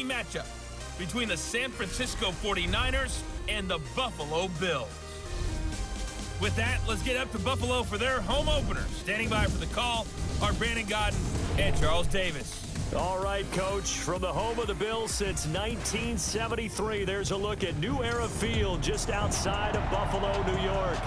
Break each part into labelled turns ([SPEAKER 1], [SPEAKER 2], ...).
[SPEAKER 1] intriguing matchup between the San Francisco 49ers and the Buffalo Bills. With that, let's get up to Buffalo for their home opener. Standing by for the call are Brandon Godden and Charles Davis.
[SPEAKER 2] All right, Coach, from the home of the Bills since 1973, there's a look at New Era Field just outside of Buffalo, New York.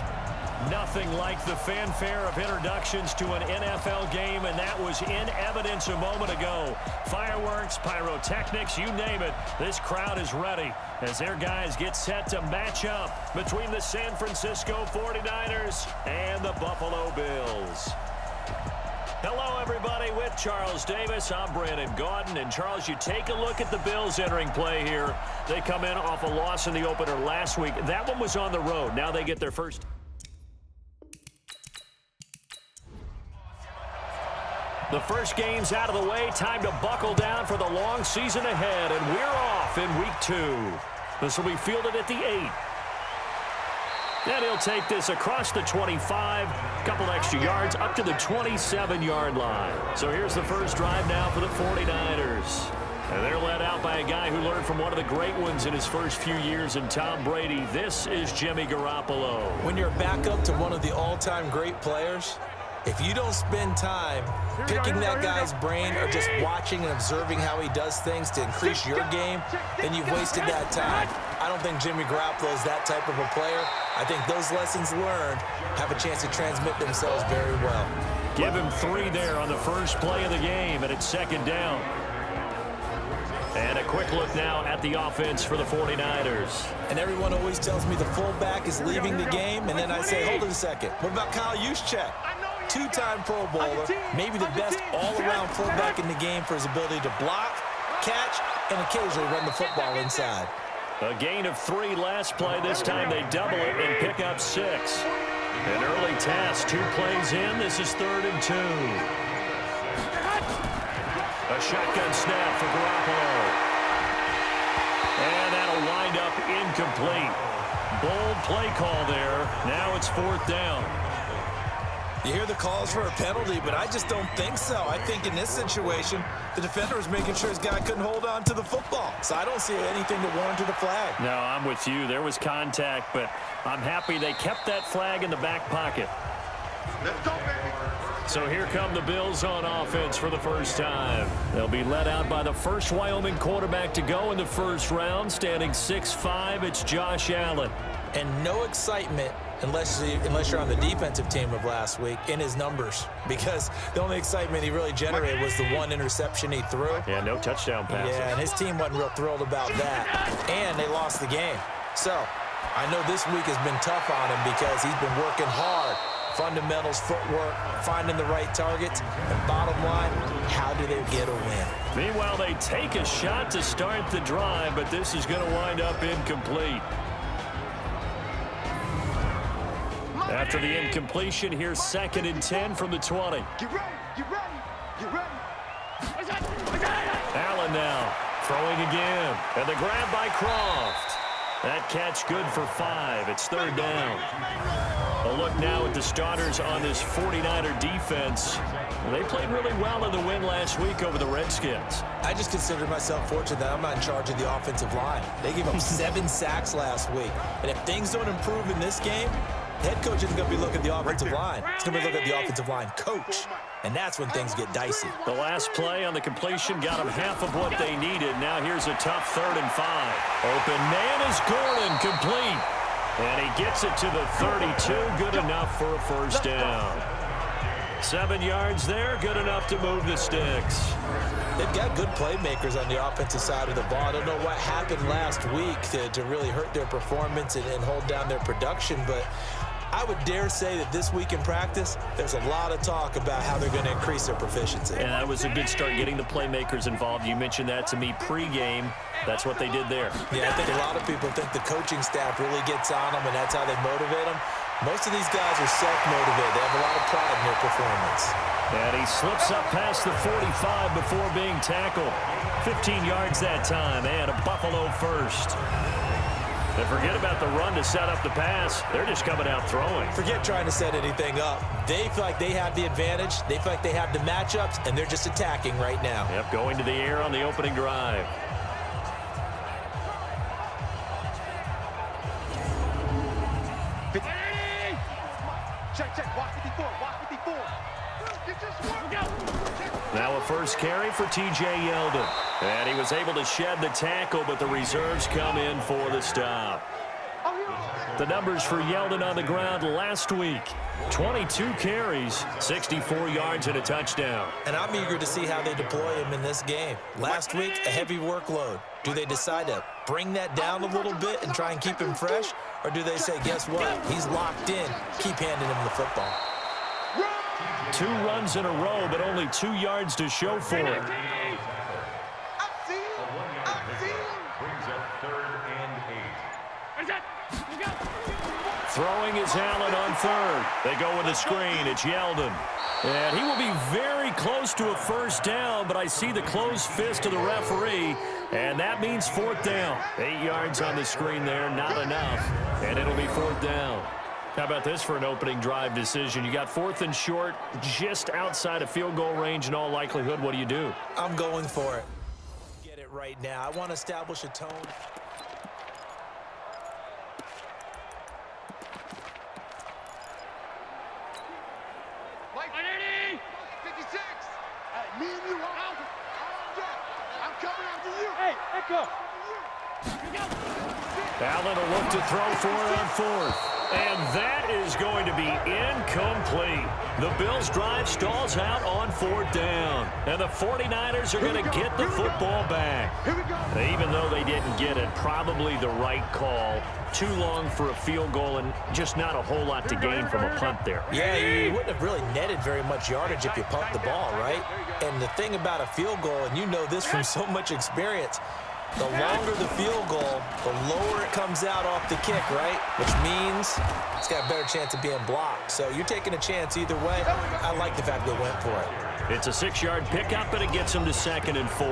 [SPEAKER 2] Nothing like the fanfare of introductions to an NFL game, and that was in evidence a moment ago. Fireworks, pyrotechnics, you name it. This crowd is ready as their guys get set to match up between the San Francisco 49ers and the Buffalo Bills. Hello, everybody. With Charles Davis, I'm Brandon Godden. And, Charles, you take a look at the Bills entering play here. They come in off a loss in the opener last week. That one was on the road. Now they get their first. The first game's out of the way. Time to buckle down for the long season ahead. And we're off in week 2. This will be fielded at the 8. And he'll take this across the 25, a couple extra yards, up to the 27-yard line. So here's the first drive now for the 49ers. And they're led out by a guy who learned from one of the great ones in his first few years in Tom Brady. This is Jimmy Garoppolo.
[SPEAKER 3] When you're back up to one of the all-time great players, if you don't spend time picking that guy's brain or just watching and observing how he does things to increase your game, then you've wasted that time. I don't think Jimmy Garoppolo is that type of a player. I think those lessons learned have a chance to transmit themselves very well.
[SPEAKER 2] Give him 3 there on the first play of the game, and it's second down. And a quick look now at the offense for the 49ers.
[SPEAKER 3] And everyone always tells me the fullback is leaving the game, and then I say, hold it a second. What about Kyle Juszczyk? 2-time Pro Bowler, maybe the best all-around fullback in the game for his ability to block, catch, and occasionally run the football inside.
[SPEAKER 2] A gain of 3 last play. This time they double it and pick up 6. An early task, 2 plays in. This is 3rd and 2. A shotgun snap for Garoppolo. And that'll wind up incomplete. Bold play call there. Now it's 4th down.
[SPEAKER 3] You hear the calls for a penalty, but I just don't think so. I think in this situation, the defender was making sure his guy couldn't hold on to the football. So I don't see anything to warrant the flag.
[SPEAKER 2] No, I'm with you. There was contact, but I'm happy they kept that flag in the back pocket.
[SPEAKER 4] Let's go, baby.
[SPEAKER 2] So here come the Bills on offense for the first time. They'll be led out by the first Wyoming quarterback to go in the first round. Standing 6'5", it's Josh Allen.
[SPEAKER 3] And no excitement unless you're on the defensive team of last week in his numbers, because the only excitement he really generated was the 1 interception he threw.
[SPEAKER 2] Yeah, no touchdown passes.
[SPEAKER 3] Yeah, and his team wasn't real thrilled about that. And they lost the game. So I know this week has been tough on him because he's been working hard. Fundamentals, footwork, finding the right targets, and bottom line, how do they get a win?
[SPEAKER 2] Meanwhile, they take a shot to start the drive, but this is going to wind up incomplete. After the incompletion, here's 2nd and 10 from the 20.
[SPEAKER 4] Get ready, get ready, get ready.
[SPEAKER 2] Allen now throwing again. And the grab by Croft. That catch good for 5. It's 3rd down. A look now at the starters on this 49er defense. They played really well in the win last week over the Redskins.
[SPEAKER 3] I just consider myself fortunate that I'm not in charge of the offensive line. They gave up 7 sacks last week. And if things don't improve in this game, the head coach isn't going to be looking at the offensive line. He's going to be looking at the offensive line coach. And that's when things get dicey.
[SPEAKER 2] The last play on the completion got them half of what they needed. Now here's a tough 3rd and 5. Open man is Gordon, complete. And he gets it to the 32. Good enough for a first down. 7 yards there. Good enough to move the sticks.
[SPEAKER 3] They've got good playmakers on the offensive side of the ball. I don't know what happened last week to really hurt their performance and hold down their production, but I would dare say that this week in practice, there's a lot of talk about how they're going to increase their proficiency.
[SPEAKER 2] And that was a good start, getting the playmakers involved. You mentioned that to me pregame. That's what they did there.
[SPEAKER 3] Yeah, I think a lot of people think the coaching staff really gets on them, and that's how they motivate them. Most of these guys are self-motivated. They have a lot of pride in their performance.
[SPEAKER 2] And he slips up past the 45 before being tackled. 15 yards that time, and a Buffalo first. And forget about the run to set up the pass. They're just coming out throwing.
[SPEAKER 3] Forget trying to set anything up. They feel like they have the advantage. They feel like they have the matchups, and they're just attacking right now.
[SPEAKER 2] Yep, going to the air on the opening drive.
[SPEAKER 4] Check, check. Watch 54. Watch 54. Get this one. Go.
[SPEAKER 2] Now a first carry for T.J. Yeldon. And he was able to shed the tackle, but the reserves come in for the stop. The numbers for Yeldon on the ground last week: 22 carries, 64 yards, and a touchdown.
[SPEAKER 3] And I'm eager to see how they deploy him in this game. Last week, a heavy workload. Do they decide to bring that down a little bit and try and keep him fresh? Or do they say, guess what? He's locked in. Keep handing him the football.
[SPEAKER 2] 2 runs in a row, but only 2 yards to show for it. Throwing is Allen on third. They go with the screen. It's Yeldon. And he will be very close to a first down, but I see the closed fist of the referee, and that means 4th down. 8 yards on the screen there, not enough, and it'll be 4th down. How about this for an opening drive decision? You got 4th and short, just outside of field goal range in all likelihood. What do you do?
[SPEAKER 3] I'm going for it. Get it right now. I want to establish a tone.
[SPEAKER 4] Like 56. Me and you are out. I'm coming after you. Hey, echo.
[SPEAKER 2] Allen will look to throw for it on 4th. And that is going to be incomplete. The Bills' drive stalls out on 4th down. And the 49ers are going to get the football back. Even though they didn't get it, probably the right call. Too long for a field goal and just not a whole lot to gain from a punt there.
[SPEAKER 3] Yeah, you wouldn't have really netted very much yardage if you pumped the ball, right? And the thing about a field goal, and you know this from so much experience, the longer the field goal, the lower it comes out off the kick, right? Which means it's got a better chance of being blocked. So you're taking a chance either way. I like the fact they went for it.
[SPEAKER 2] It's a 6-yard pickup, and it gets them to 2nd and 4.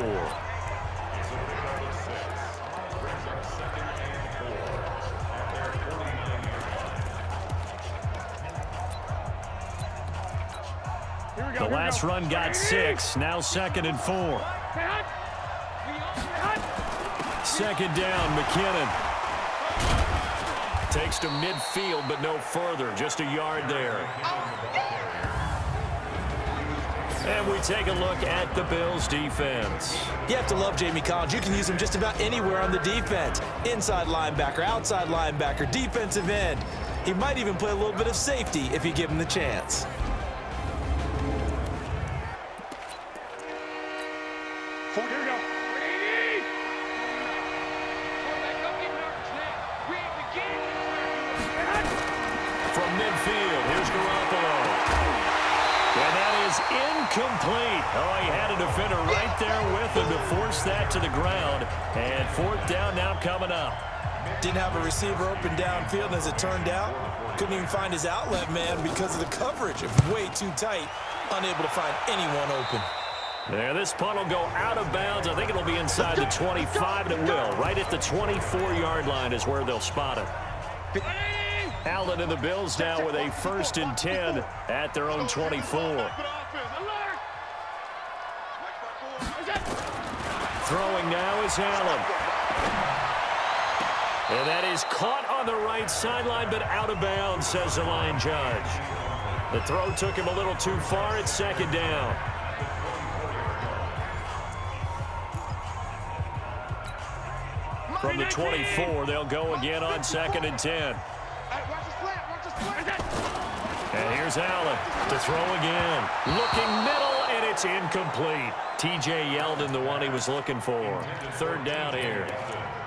[SPEAKER 2] The last run got 6, now 2nd and 4. 2nd down, McKinnon. Takes to midfield, but no further. Just a yard there. And we take a look at the Bills' defense.
[SPEAKER 3] You have to love Jamie Collins. You can use him just about anywhere on the defense. Inside linebacker, outside linebacker, defensive end. He might even play a little bit of safety if you give him the chance.
[SPEAKER 2] Complete. Oh, he had a defender right there with him to force that to the ground. And 4th down now coming up.
[SPEAKER 3] Didn't have a receiver open downfield, and as it turned out, couldn't even find his outlet man because of the coverage. It was way too tight, unable to find anyone open.
[SPEAKER 2] There, this punt will go out of bounds. I think it'll be inside the 25, and it will. Right at the 24-yard line is where they'll spot it. Allen and the Bills now with a 1st and 10 at their own 24. Throwing now is Allen. And that is caught on the right sideline, but out of bounds, says the line judge. The throw took him a little too far. It's 2nd down. From the 24, they'll go again on 2nd and 10. And here's Allen to throw again. Looking middle, and it's incomplete. T.J. Yeldon, the one he was looking for. 3rd down here.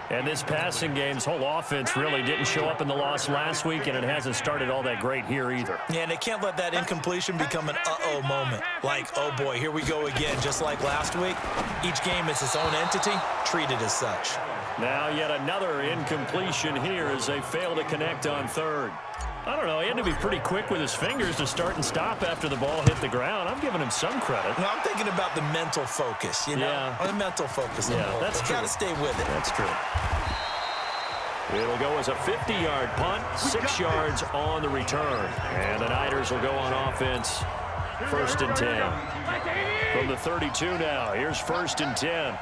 [SPEAKER 2] And this passing game's whole offense really didn't show up in the loss last week, and it hasn't started all that great here either.
[SPEAKER 3] Yeah, and they can't let that incompletion become an uh-oh moment. Like, oh boy, here we go again, just like last week. Each game is its own entity, treated as such.
[SPEAKER 2] Now yet another incompletion here as they fail to connect on 3rd. I don't know, he had to be pretty quick with his fingers to start and stop after the ball hit the ground. I'm giving him some credit.
[SPEAKER 3] No, I'm thinking about the mental focus, you know?
[SPEAKER 2] Yeah.
[SPEAKER 3] The mental focus.
[SPEAKER 2] Yeah, that's true.
[SPEAKER 3] Got to stay with it.
[SPEAKER 2] That's true. It'll go as a 50-yard punt, 6 yards on the return. And the Niners will go on offense, 1st and 10. From the 32 now, here's 1st and 10.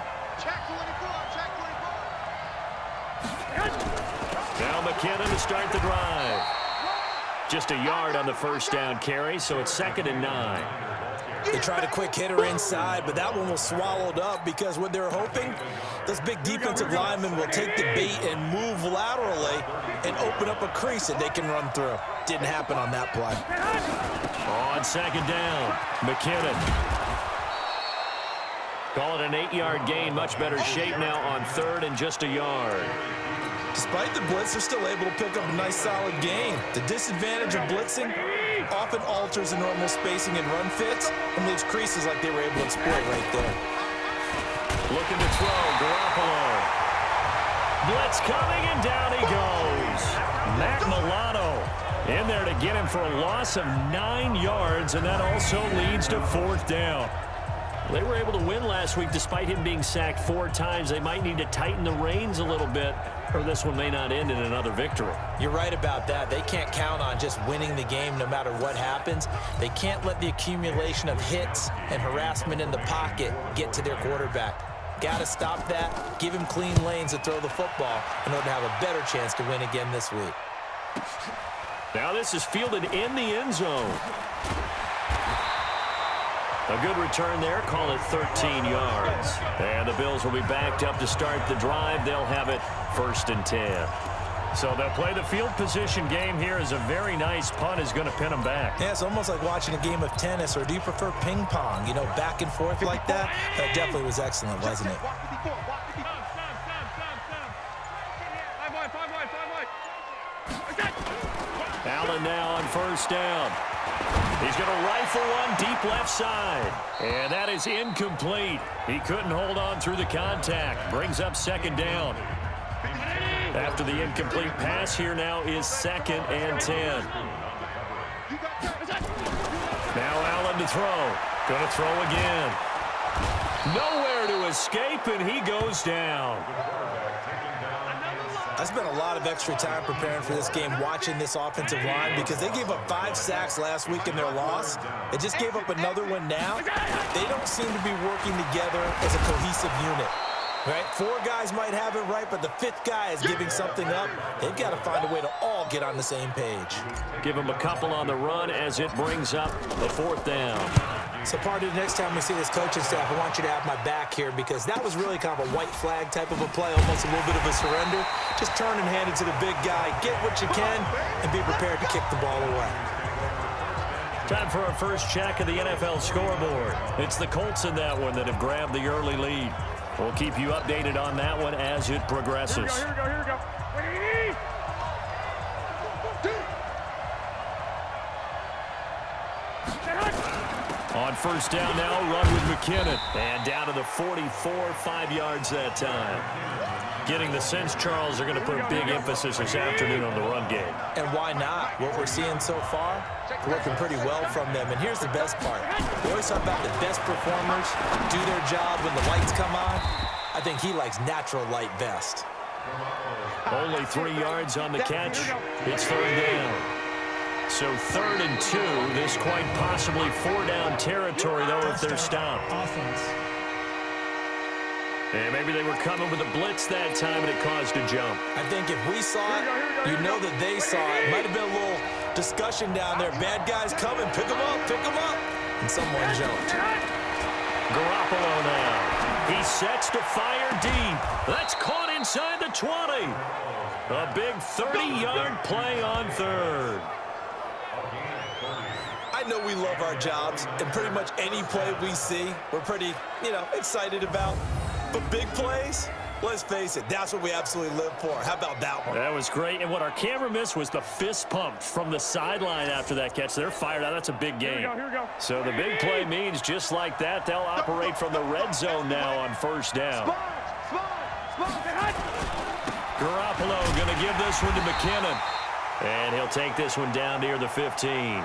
[SPEAKER 2] Now McKinnon to start the drive. Just a yard on the first down carry, so it's 2nd and 9.
[SPEAKER 3] They tried a quick hitter inside, but that one was swallowed up because what they're hoping, those big defensive linemen will take the bait and move laterally and open up a crease that they can run through. Didn't happen on that play.
[SPEAKER 2] On 2nd down, McKinnon. Call it an 8-yard gain. Much better shape now on 3rd and just a yard.
[SPEAKER 3] Despite the blitz, they're still able to pick up a nice solid gain. The disadvantage of blitzing often alters the normal spacing and run fits and leaves creases like they were able to exploit right there.
[SPEAKER 2] Looking to throw, Garoppolo. Blitz coming, and down he goes. Matt Milano in there to get him for a loss of 9 yards, and that also leads to 4th down. They were able to win last week despite him being sacked 4 times. They might need to tighten the reins a little bit, or this one may not end in another victory.
[SPEAKER 3] You're right about that. They can't count on just winning the game no matter what happens. They can't let the accumulation of hits and harassment in the pocket get to their quarterback. Got to stop that, give him clean lanes to throw the football in order to have a better chance to win again this week.
[SPEAKER 2] Now this is fielded in the end zone. A good return there, call it 13 yards. And the Bills will be backed up to start the drive. They'll have it 1st and 10. So they'll play the field position game here as a very nice punt is going to pin them back.
[SPEAKER 3] Yeah, it's almost like watching a game of tennis, or do you prefer ping pong? You know, back and forth like that? That definitely was excellent, wasn't it?
[SPEAKER 2] Allen now on 1st down. He's going to rifle one deep left side. And that is incomplete. He couldn't hold on through the contact. Brings up 2nd down. After the incomplete pass, here now is 2nd and 10. Now Allen to throw. Going to throw again. Nowhere to escape, and he goes down.
[SPEAKER 3] I spent a lot of extra time preparing for this game, watching this offensive line, because they gave up 5 sacks last week in their loss. They just gave up another one now. They don't seem to be working together as a cohesive unit. Right? 4 guys might have it right, but the 5th guy is giving something up. They've got to find a way to all get on the same page.
[SPEAKER 2] Give him a couple on the run as it brings up the 4th down.
[SPEAKER 3] So, Party, the next time we see this coaching staff, I want you to have my back here, because that was really kind of a white flag type of a play, almost a little bit of a surrender. Just turn and hand it to the big guy, get what you can, and be prepared to kick the ball away.
[SPEAKER 2] Time for our first check of the NFL scoreboard. It's the Colts in that one that have grabbed the early lead. We'll keep you updated on that one as it progresses.
[SPEAKER 4] Here we go. Ready?
[SPEAKER 2] On 1st down now, run with McKinnon. And down to the 44, 5 yards that time. Getting the sense, Charles, are going to put a big emphasis this afternoon on the run game.
[SPEAKER 3] And why not? What we're seeing so far, working pretty well from them. And here's the best part. We always talk about the best performers do their job when the lights come on. I think he likes natural light best.
[SPEAKER 2] Only 3 yards on the catch. It's 3rd down. So 3rd and 2. This quite possibly 4-down territory, though, if they're stopped. And maybe they were coming with a blitz that time, and it caused a jump.
[SPEAKER 3] I think if we saw it, you know that they saw it. Might have been a little discussion down there. Bad guys coming. Pick them up. And someone jumped.
[SPEAKER 2] Garoppolo now. He sets to fire deep. That's caught inside the 20. A big 30-yard play on 3rd.
[SPEAKER 3] I know we love our jobs, and pretty much any play we see, we're pretty, excited about. But big plays, let's face it, that's what we absolutely live for. How about that one?
[SPEAKER 2] That was great. And what our camera missed was the fist pump from the sideline after that catch. They're fired out. That's a big game.
[SPEAKER 4] Here we go.
[SPEAKER 2] So the big play means just like that, they'll operate from the red zone now on 1st down. Garoppolo going to give this one to McKinnon. And he'll take this one down near the 15.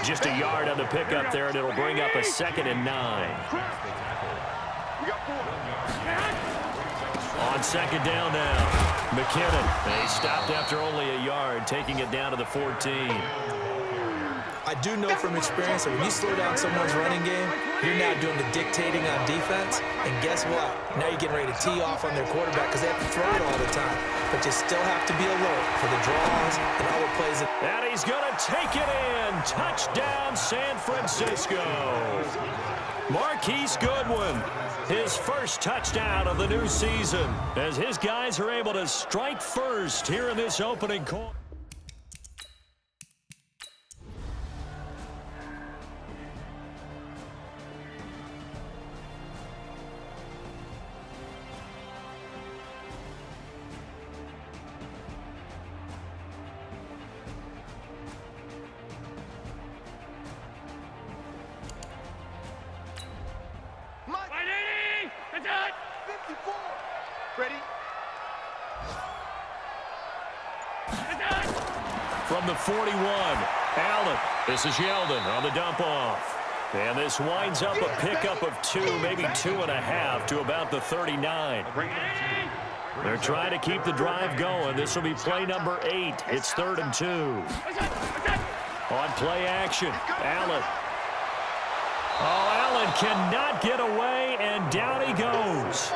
[SPEAKER 2] Just a yard on the pickup there, and it'll bring up a 2nd and 9. On 2nd down now, McKinnon. And he stopped after only a yard, taking it down to the 14.
[SPEAKER 3] I do know from experience that when you slow down someone's running game, You're now doing the dictating on defense, and guess what? Now you're getting ready to tee off on their quarterback because they have to throw it all the time. But you still have to be alert for the draws and all the plays.
[SPEAKER 2] And he's going to take it in. Touchdown, San Francisco. Marquise Goodwin, his first touchdown of the new season, as his guys are able to strike first here in this opening quarter.
[SPEAKER 4] Ready?
[SPEAKER 2] From the 41, Allen. This is Yeldon on the dump off. And this winds up a pickup of 2, maybe 2.5 to about the 39. They're trying to keep the drive going. This will be play number 8. It's 3rd and 2. On play action, Allen. Oh, Allen cannot get away, and down he goes.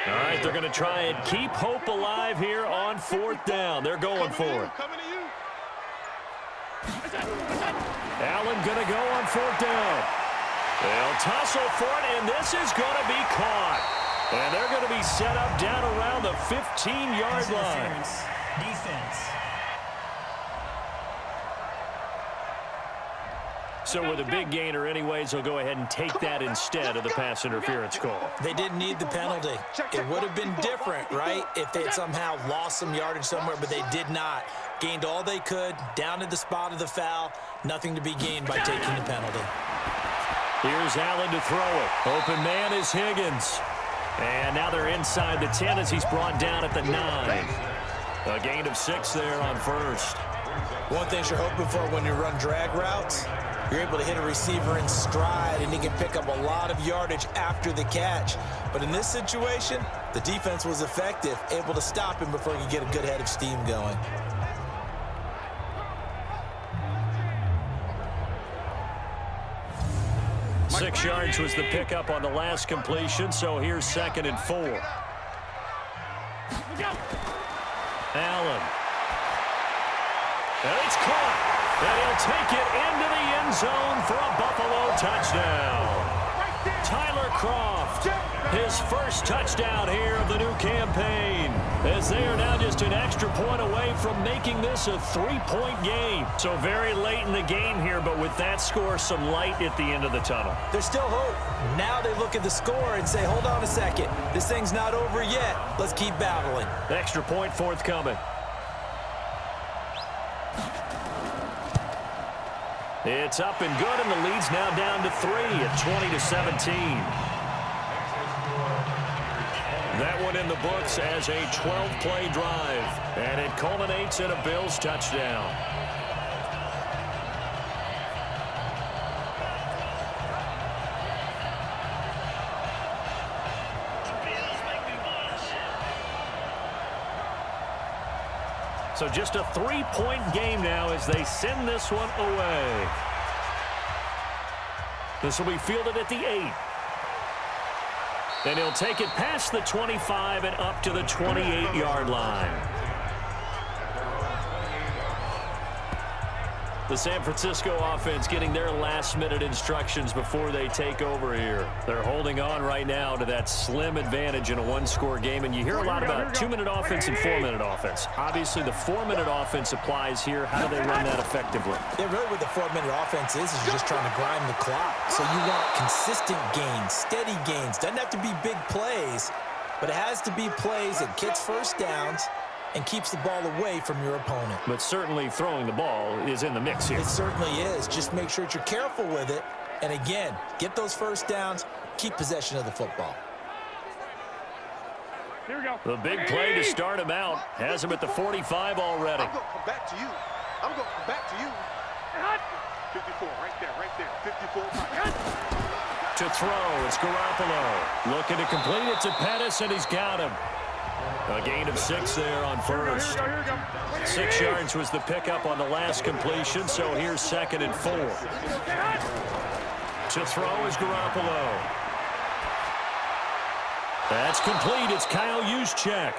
[SPEAKER 2] All right, they're going to try and keep hope alive here on 4th down. They're going for it. Allen going to go on 4th down. They'll tussle for it, and this is going to be caught. And they're going to be set up down around the 15-yard line.
[SPEAKER 5] Defense.
[SPEAKER 2] So with a big gainer anyways, they'll go ahead and take that instead of the pass interference call.
[SPEAKER 3] They didn't need the penalty. It would have been different, right, if they had somehow lost some yardage somewhere, but they did not. Gained all they could, down at the spot of the foul. Nothing to be gained by taking the penalty.
[SPEAKER 2] Here's Allen to throw it. Open man is Higgins. And now they're inside the 10 as he's brought down at the 9. A gain of 6 there on 1st.
[SPEAKER 3] One thing you're hoping for when you run drag routes, you're able to hit a receiver in stride, and he can pick up a lot of yardage after the catch. But in this situation, the defense was effective, able to stop him before he could get a good head of steam going.
[SPEAKER 2] Six yards was the pickup on the last completion, so here's 2nd and 4. Allen. And it's caught. And he'll take it into the end zone for a Buffalo touchdown. Tyler Kroft, his first touchdown here of the new campaign, as they are now just an extra point away from making this a 3-point game. So very late in the game here, but with that score, some light at the end of the tunnel.
[SPEAKER 3] There's still hope. Now they look at the score and say, hold on a second. This thing's not over yet. Let's keep battling.
[SPEAKER 2] Extra point forthcoming. It's up and good, and the lead's now down to 3 at 20-17. That one in the books as a 12-play drive, and it culminates in a Bills touchdown. So just a 3-point game now as they send this one away. This will be fielded at the 8. And he'll take it past the 25 and up to the 28-yard line. The San Francisco offense getting their last-minute instructions before they take over here. They're holding on right now to that slim advantage in a one-score game, and you hear a lot about 2-minute offense and 4-minute offense. Obviously, the 4-minute offense applies here. How do they run that effectively?
[SPEAKER 3] Yeah, really what the 4-minute offense is you're just trying to grind the clock. So you want consistent gains, steady gains. Doesn't have to be big plays, but it has to be plays that gets first downs and keeps the ball away from your opponent.
[SPEAKER 2] But certainly throwing the ball is in the mix here.
[SPEAKER 3] It certainly is. Just make sure that you're careful with it. And again, get those first downs, keep possession of the football.
[SPEAKER 4] Here we go.
[SPEAKER 2] The big play to start him out. Has him at the 45 already.
[SPEAKER 4] I'm going to come back to you. I'm going to come back to you. 54, right there. 54.
[SPEAKER 2] To throw, it's Garoppolo. Looking to complete it to Pettis, and he's got him. A gain of 6 there on first. 6 yards was the pickup on the last completion, so here's 2nd and 4. To throw is Garoppolo. That's complete. It's Kyle Juszczyk.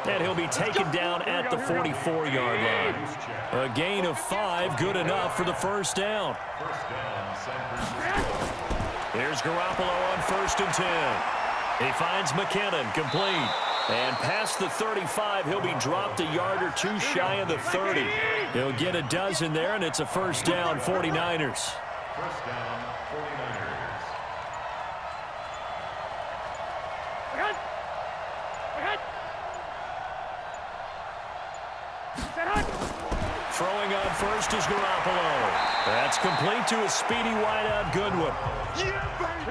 [SPEAKER 2] And he'll be taken down at the 44-yard line. A gain of 5, good enough for the first down. Here's Garoppolo on 1st and 10. He finds McKinnon, complete. And past the 35, he'll be dropped a yard or 2 shy of the 30. He'll get a dozen there, and it's a first down, 49ers.
[SPEAKER 4] First down, 49ers.
[SPEAKER 2] Throwing on first is Garoppolo. That's complete to a speedy wideout Goodwin.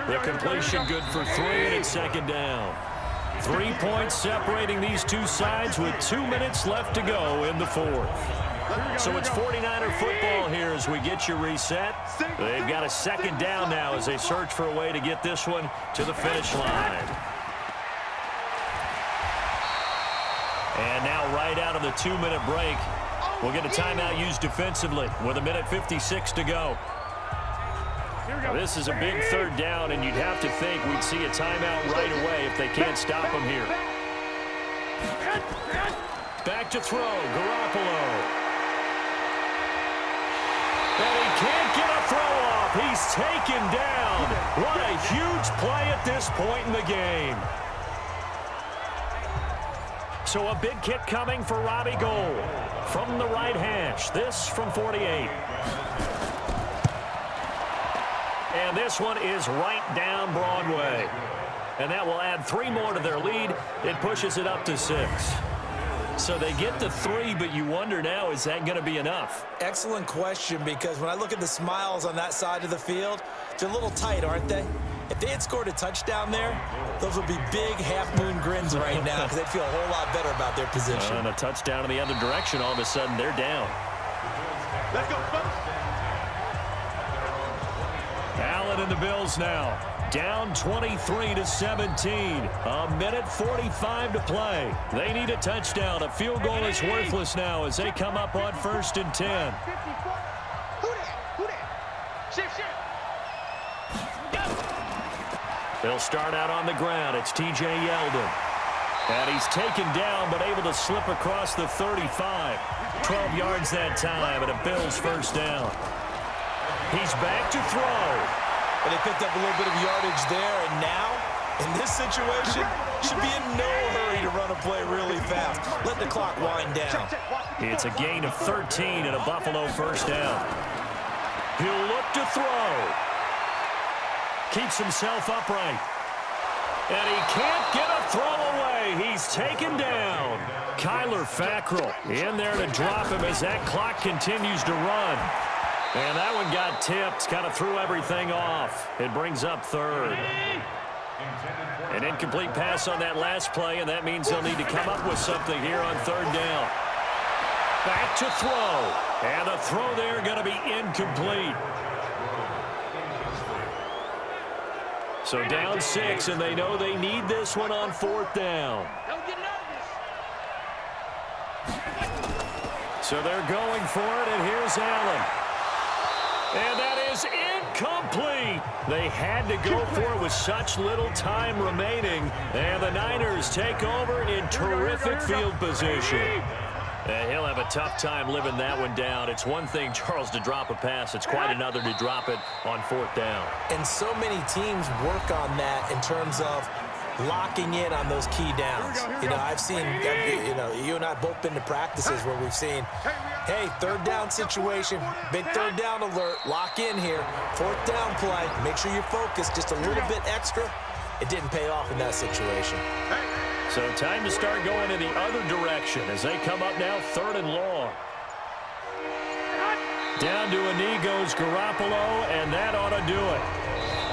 [SPEAKER 2] The completion good for 3, and it's 2nd down. 3 points separating these two sides with 2 minutes left to go in the 4th. So it's 49er football here as we get you reset. They've got a 2nd down now as they search for a way to get this one to the finish line. And now right out of the 2-minute break, we'll get a timeout used defensively with 1:56 to go. Now, this is a big 3rd down, and you'd have to think we'd see a timeout right away if they can't stop him here. Back to throw, Garoppolo. And he can't get a throw off. He's taken down. What a huge play at this point in the game. So a big kick coming for Robbie Gould from the right hash. This from 48. And this one is right down Broadway. And that will add 3 more to their lead. It pushes it up to 6. So they get to 3, but you wonder now, is that going to be enough?
[SPEAKER 3] Excellent question, because when I look at the smiles on that side of the field, they're a little tight, aren't they? If they had scored a touchdown there, those would be big half-moon grins right now because they'd feel a whole lot better about their position.
[SPEAKER 2] And a touchdown in the other direction, all of a sudden they're down.
[SPEAKER 4] Let's go, folks.
[SPEAKER 2] Allen and the Bills now down 23-17. 1:45 to play. They need a touchdown. A field goal is worthless now as they come up on 1st and 10.
[SPEAKER 4] Shift.
[SPEAKER 2] They'll start out on the ground. It's T.J. Yeldon. And he's taken down but able to slip across the 35. 12 yards that time and a Bills first down. He's back to throw.
[SPEAKER 3] And they picked up a little bit of yardage there, and now, in this situation, should be in no hurry to run a play really fast. Let the clock wind down.
[SPEAKER 2] It's a gain of 13 and a Buffalo first down. He'll look to throw. Keeps himself upright. And he can't get a throw away. He's taken down. Kyler Fackrell in there to drop him as that clock continues to run. And that one got tipped, kind of threw everything off. It brings up 3rd. An incomplete pass on that last play, and that means they'll need to come up with something here on 3rd down. Back to throw. And the throw there going to be incomplete. So down 6, and they know they need this one on 4th down. So they're going for it, and here's Allen. And that is incomplete. They had to go for it with such little time remaining. And the Niners take over in terrific field position. And he'll have a tough time living that one down. It's one thing, Charles, to drop a pass. It's quite another to drop it on 4th down.
[SPEAKER 3] And so many teams work on that in terms of locking in on those key downs. You know, I've seen, you and I both been to practices where we've seen, hey, 3rd down situation, big 3rd down alert, lock in here, 4th down play, make sure you're focused just a little bit extra. It didn't pay off in that situation.
[SPEAKER 2] So time to start going in the other direction as they come up now 3rd and long. Down to a knee goes Garoppolo, and that ought to do it.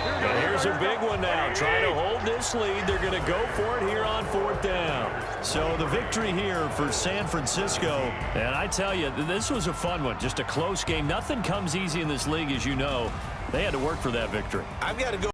[SPEAKER 2] And here's a big one now. Trying to hold this lead. They're going to go for it here on 4th down. So the victory here for San Francisco. And I tell you, this was a fun one. Just a close game. Nothing comes easy in this league, as you know. They had to work for that victory.
[SPEAKER 3] I've got to go